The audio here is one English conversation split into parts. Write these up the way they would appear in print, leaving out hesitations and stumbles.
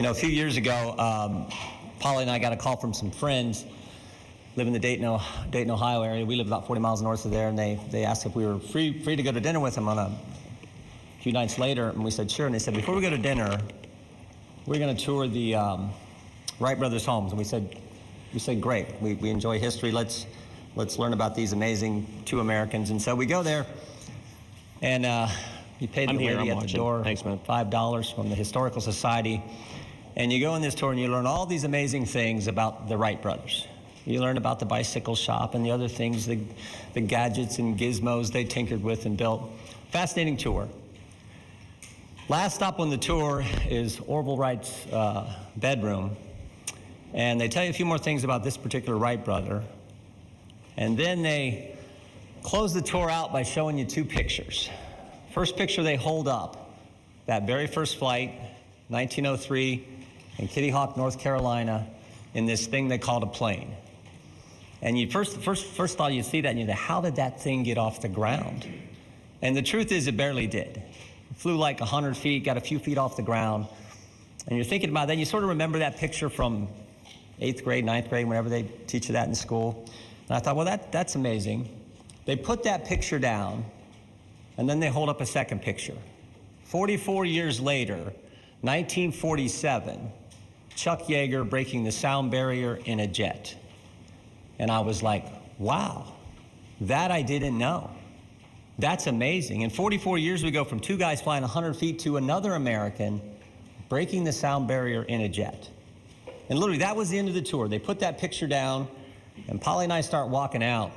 A few years ago, Polly and I got a call from some friends live in the Dayton, Ohio area. We live about 40 miles north of there, and they asked if we were free to go to dinner with them on a few nights later, and we said sure. And they said, before we go to dinner, we're going to tour the Wright brothers' homes. And we said great. We enjoy history. Let's learn about these amazing two Americans. And so we go there, and you pay the lady at the door $5 from the Historical Society, and you go on this tour and you learn all these amazing things about the Wright brothers. You learn about the bicycle shop and the other things, the gadgets and gizmos they tinkered with and built. Fascinating tour. Last stop on the tour is Orville Wright's bedroom, and they tell you a few more things about this particular Wright brother, and then they close the tour out by showing you two pictures. First picture they hold up, that very first flight, 1903, in Kitty Hawk, North Carolina, in this thing they called a plane. And you first thought you'd see that and you think, how did that thing get off the ground? And the truth is it barely did. It flew like 100 feet, got a few feet off the ground. And you're thinking about that, you sort of remember that picture from 8th grade, 9th grade, whenever they teach you that in school. And I thought, well, that's amazing. They put that picture down, and then they hold up a second picture. 44 years later, 1947, Chuck Yeager breaking the sound barrier in a jet. And I was like, wow, that I didn't know. That's amazing. In 44 years, we go from two guys flying 100 feet to another American breaking the sound barrier in a jet. And literally, that was the end of the tour. They put that picture down, and Polly and I start walking out.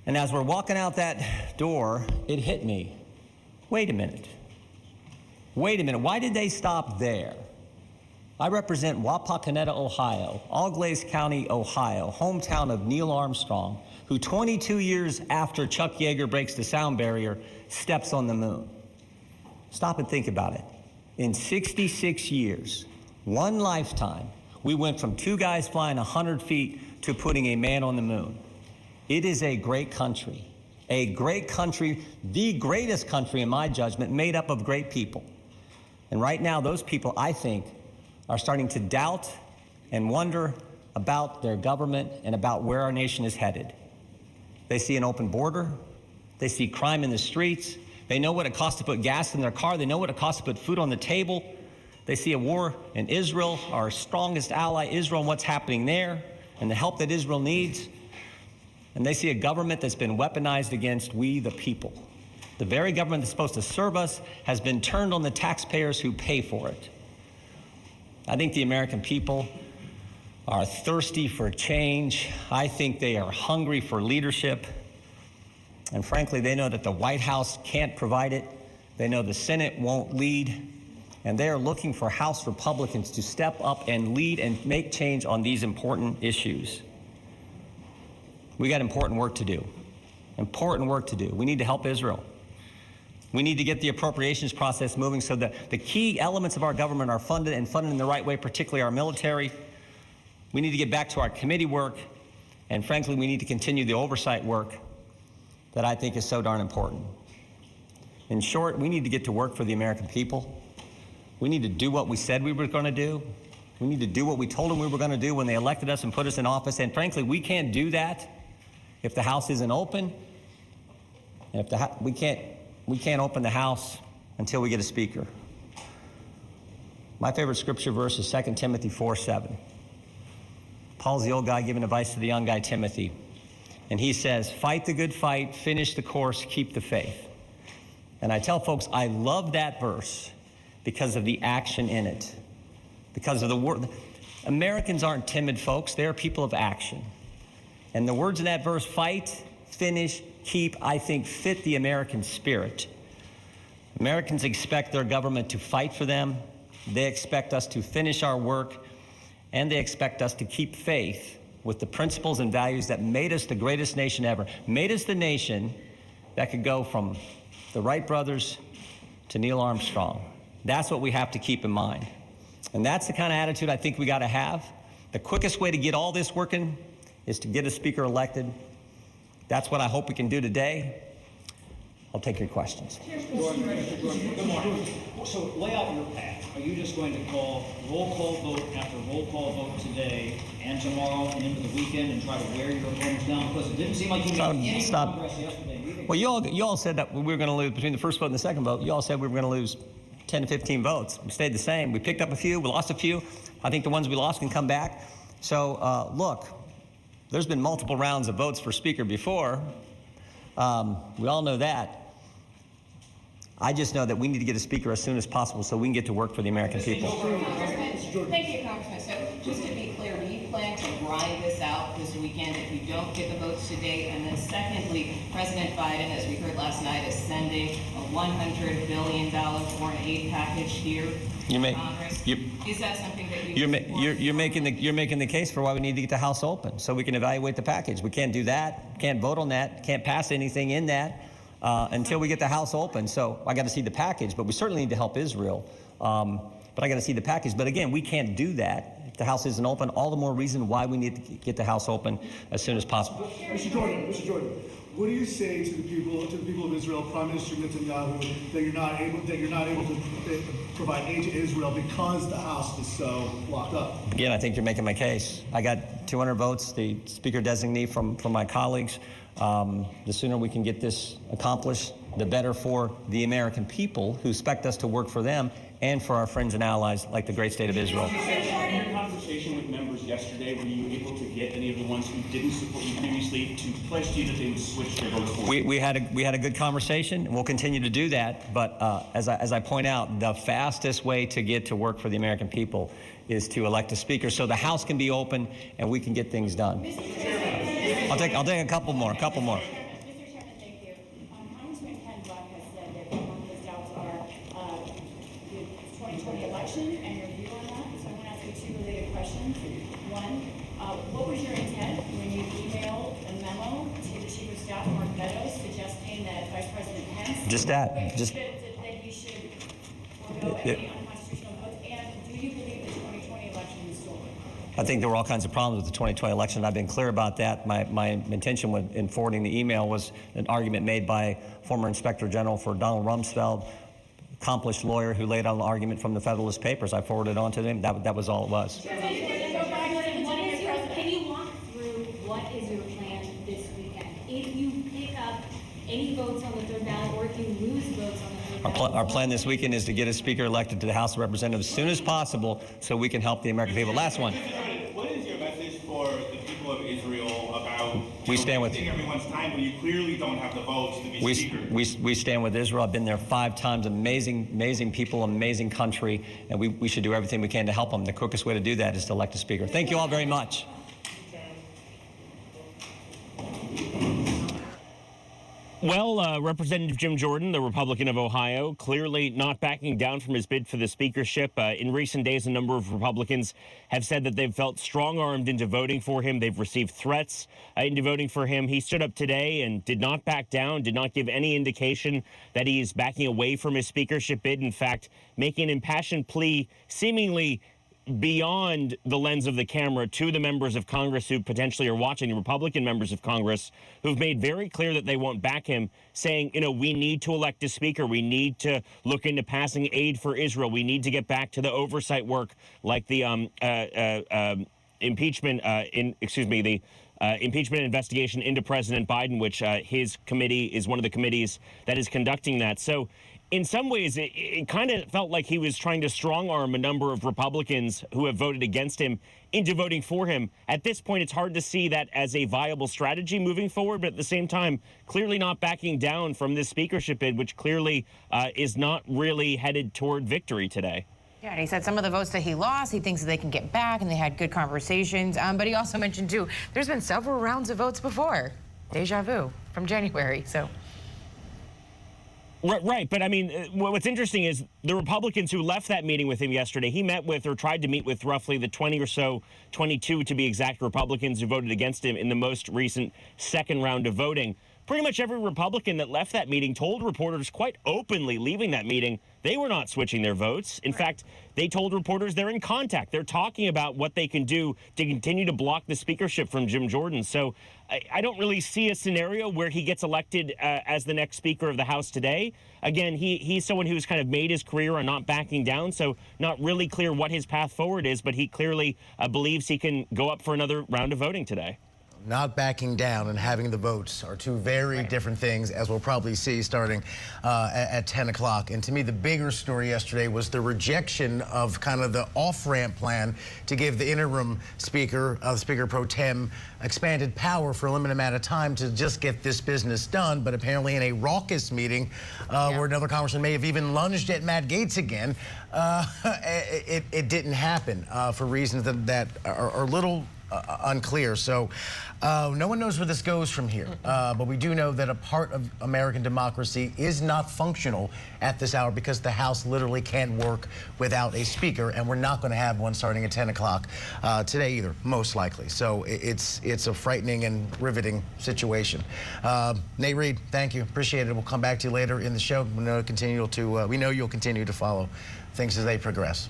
And as we're walking out that door, it hit me. Wait a minute. Why did they stop there? I represent Wapakoneta, Ohio, Auglaize County, Ohio, hometown of Neil Armstrong, who 22 years after Chuck Yeager breaks the sound barrier, steps on the moon. Stop and think about it. In 66 years, one lifetime, we went from two guys flying 100 feet to putting a man on the moon. It is a great country, the greatest country in my judgment, made up of great people. And right now, those people, I think, are starting to doubt and wonder about their government and about where our nation is headed. They see an open border. They see crime in the streets. They know what it costs to put gas in their car. They know what it costs to put food on the table. They see a war in Israel, our strongest ally, Israel, and what's happening there, and the help that Israel needs. And they see a government that's been weaponized against we, the people. The very government that's supposed to serve us has been turned on the taxpayers who pay for it. I think the American people are thirsty for change. I think they are hungry for leadership. And frankly, they know that the White House can't provide it. They know the Senate won't lead. And they are looking for House Republicans to step up and lead and make change on these important issues. We got important work to do. We need to help Israel. We need to get the appropriations process moving so that the key elements of our government are funded and funded in the right way, particularly our military. We need to get back to our committee work. And frankly, we need to continue the oversight work that I think is so darn important. In short, we need to get to work for the American people. We need to do what we said we were going to do. We need to do what we told them we were going to do when they elected us and put us in office. And frankly, we can't do that if the House isn't open. And if we can't open the House until we get a speaker. My favorite scripture verse is 2 Timothy 4:7. Paul's the old guy giving advice to the young guy, Timothy. And he says, fight the good fight, finish the course, keep the faith. And I tell folks, I love that verse because of the action in it. Because of the word. Americans aren't timid folks, they're people of action. And the words in that verse, fight, finish, keep, I think fit the American spirit. Americans expect their government to fight for them. They expect us to finish our work, and they expect us to keep faith with the principles and values that made us the greatest nation ever, made us the nation that could go from the Wright brothers to Neil Armstrong. That's what we have to keep in mind. And that's the kind of attitude I think we got to have. The quickest way to get all this working is to get a speaker elected. That's what I hope we can do today. I'll take your questions. Good morning. So lay out your path. are you just going to call roll call vote after roll call vote today and tomorrow and into the weekend and try to wear your opponents down? Because it didn't seem like you made any progress yesterday either. Well, you all said that we were going to lose between the first vote and the second vote. You all said we were going to lose 10 to 15 votes. We stayed the same. We picked up a few. We lost a few. I think the ones we lost can come back. So, look, there's been multiple rounds of votes for Speaker before. We all know that. I just know that we need to get a Speaker as soon as possible so we can get to work for the American people. Thank you, Congressman. So just to be clear, do you plan to grind this out this weekend if you don't get the votes today? And then secondly, President Biden, as we heard last night, is sending a $100 billion foreign aid package here to Congress. Is that something that you're making the case for why we need to get the House open so we can evaluate the package. We can't do that, can't vote on that, can't pass anything in that until we get the House open. So I got to see the package, but we certainly need to help Israel. But I got to see the package. But again, we can't do that if the House isn't open. All the more reason why we need to get the House open as soon as possible. Mr. Jordan, what do you say to the people of Israel, Prime Minister Netanyahu, that you're not able to provide aid to Israel because the House is so locked up? Again, I think you're making my case. I got 200 votes, the Speaker designee from my colleagues. The sooner we can get this accomplished, the better for the American people who expect us to work for them and for our friends and allies like the great state of Israel. In your conversation with members yesterday, were you able to get any of the ones who didn't support you previously to pledge to you that they would switch their votes for you? We had a good conversation, and we'll continue to do that. But as I point out, the fastest way to get to work for the American people is to elect a Speaker so the House can be open and we can get things done. I'll take a couple more. Mr. Chairman, thank you. Congressman has said that one of his doubts are the 2020 election and your view on that. So I'm going to ask you two related questions. One, what was your intent when you emailed a memo to the Chief of Staff, Mark Meadows, suggesting that Vice President Pence that he should forego any unconstitutional votes? And do you believe the 2020 election is stolen? I think there were all kinds of problems with the 2020 election. I've been clear about that. My intention in forwarding the email was an argument made by former Inspector General for Donald Rumsfeld, accomplished lawyer who laid out an argument from the Federalist Papers. I forwarded it on to him. That was all it was. Can you walk through what is your plan this weekend? If you pick up any votes on the third ballot or if you lose votes on the third ballot? Our plan this weekend is to get a Speaker elected to the House of Representatives as soon as possible so we can help the American people. Last one. What is your message for the people of Israel about wasting everyone's time when you clearly don't have the votes to be Speaker? We stand with Israel. I've been there 5 times. Amazing people, amazing country, and we should do everything we can to help them. The quickest way to do that is to elect a Speaker. Thank you all very much. Well, Representative Jim Jordan, the Republican of Ohio, clearly not backing down from his bid for the speakership. In recent days, a number of Republicans have said that they've felt strong-armed into voting for him. They've received threats into voting for him. He stood up today and did not back down, did not give any indication that he is backing away from his speakership bid. In fact, making an impassioned plea seemingly beyond the lens of the camera to the members of Congress who potentially are watching, the Republican members of Congress, who've made very clear that they won't back him, saying, we need to elect a speaker. We need to look into passing aid for Israel. We need to get back to the oversight work like the impeachment investigation into President Biden, which his committee is one of the committees that is conducting that. So in some ways, it kind of felt like he was trying to strong-arm a number of Republicans who have voted against him into voting for him. At this point, it's hard to see that as a viable strategy moving forward, but at the same time, clearly not backing down from this speakership bid, which clearly is not really headed toward victory today. Yeah, and he said some of the votes that he lost, he thinks that they can get back, and they had good conversations. But he also mentioned, too, there's been several rounds of votes before. Deja vu from January, so... Right, but I mean, what's interesting is the Republicans who left that meeting with him yesterday, he met with or tried to meet with roughly the 20 or so, 22 to be exact, Republicans who voted against him in the most recent second round of voting. Pretty much every Republican that left that meeting told reporters quite openly leaving that meeting they were not switching their votes. In fact, they told reporters they're in contact. They're talking about what they can do to continue to block the speakership from Jim Jordan. So I don't really see a scenario where he gets elected as the next Speaker of the House today. Again, he's someone who's kind of made his career on not backing down, so not really clear what his path forward is, but he clearly believes he can go up for another round of voting today. Not backing down and having the votes are two very different things, as we'll probably see starting at 10 o'clock. And to me, the bigger story yesterday was the rejection of kind of the off-ramp plan to give the interim speaker, Speaker Pro Tem, expanded power for a limited amount of time to just get this business done. But apparently in a raucous meeting where another congressman may have even lunged at Matt Gaetz again, it didn't happen for reasons that are a little unclear. So no one knows where this goes from here. But we do know that a part of American democracy is not functional at this hour because the House literally can't work without a speaker, and we're not going to have one starting at 10 o'clock today either, most likely. So it's a frightening and riveting situation. Nate Reed, thank you. Appreciate it. We'll come back to you later in the show. We know you'll continue to follow things as they progress.